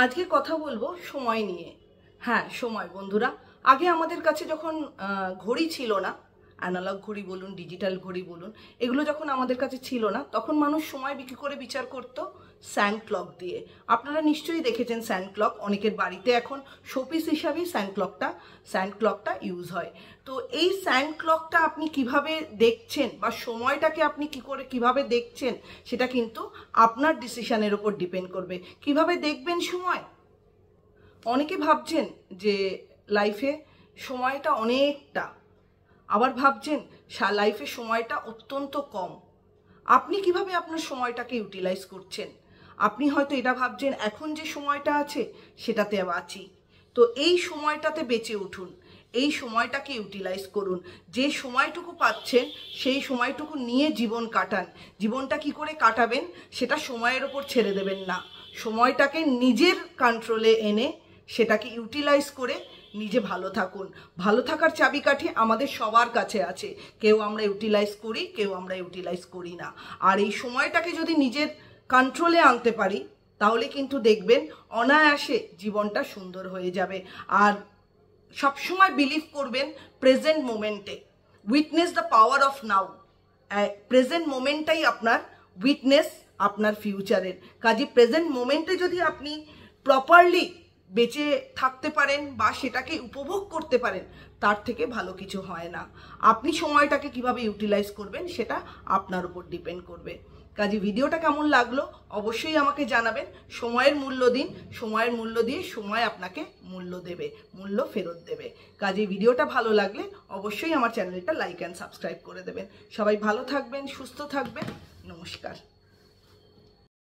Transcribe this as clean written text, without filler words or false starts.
আজকে কথা বলবো সময় নিয়ে। হ্যাঁ, সময় বন্ধুরা, আগে আমাদের কাছে যখন ঘড়ি ছিল না, অ্যানালগ ঘড়ি বলুন, ডিজিটাল ঘড়ি বলুন, এগুলো যখন আমাদের কাছে ছিল না, তখন মানুষ সময় বিক্রি করে বিচার করতো স্যান্ড ক্লক দিয়ে। আপনারা নিশ্চয়ই দেখেছেন স্যান্ড ক্লক, অনেকের বাড়িতে এখন শোপিস হিসাবেই স্যান্ড ক্লকটা ইউজ হয়। তো এই স্যান্ড ক্লকটা আপনি কিভাবে দেখছেন বা সময়টাকে আপনি কিভাবে দেখছেন, সেটা কিন্তু আপনার ডিসিশনের উপর ডিপেন্ড করবে। কিভাবে দেখবেন সময়? অনেকে ভাবছেন যে লাইফে সময়টা অনেকটা, আবার ভাবছেন লাইফে সময়টা অত্যন্ত কম। আপনি কিভাবে আপনার সময়টাকে ইউটিলাইজ করছেন? আপনি হয়তো এটা ভাবছেন এখন যে সময়টা আছে সেটাতে বাঁচি। তো এই সময়টাতে বেঁচে উঠুন, এই সময়টাকে ইউটিলাইজ করুন। যে সময়টুকু পাচ্ছেন সেই সময়টুকু নিয়ে জীবন কাটান। জীবনটা কি করে কাটাবেন সেটা সময়ের ওপর ছেড়ে দেবেন না। সময়টাকে নিজের কন্ট্রোলে এনে সেটাকে ইউটিলাইজ করে নিজে ভালো থাকুন। ভালো থাকার চাবিকাঠি আমাদের সবার কাছে আছে। কেউ আমরা ইউটিলাইজ করি, কেউ আমরা ইউটিলাইজ করি না। আর এই সময়টাকে যদি নিজের কন্ট্রোলে আনতে পারি, তাহলে কিন্তু দেখবেন অনায়াসে জীবনটা সুন্দর হয়ে যাবে। আর সবসময় বিলিভ করবেন present moment. Witness the power of now. Present মোমেন্টটাই আপনার উইটনেস আপনার ফিউচারের। কাজে প্রেজেন্ট মোমেন্টে যদি আপনি প্রপারলি বেঁচে থাকতে পারেন বা সেটাকে উপভোগ করতে পারেন, তার থেকে ভালো কিছু হয় না। আপনি সময়টাকে কিভাবে ইউটিলাইজ করবেন সেটা আপনার উপর ডিপেন্ড করবে। কাজে ভিডিওটা কেমন লাগলো অবশ্যই আমাকে জানাবেন। সময়ের মূল্য দিন, সময়ের মূল্য দিয়ে সময় আপনাকে মূল্য দেবে, মূল্য ফেরত দেবে। কাজে ভিডিওটা ভালো লাগলে অবশ্যই আমার চ্যানেলটা লাইক অ্যান্ড সাবস্ক্রাইব করে দেবেন। সবাই ভালো থাকবেন, সুস্থ থাকবেন। নমস্কার।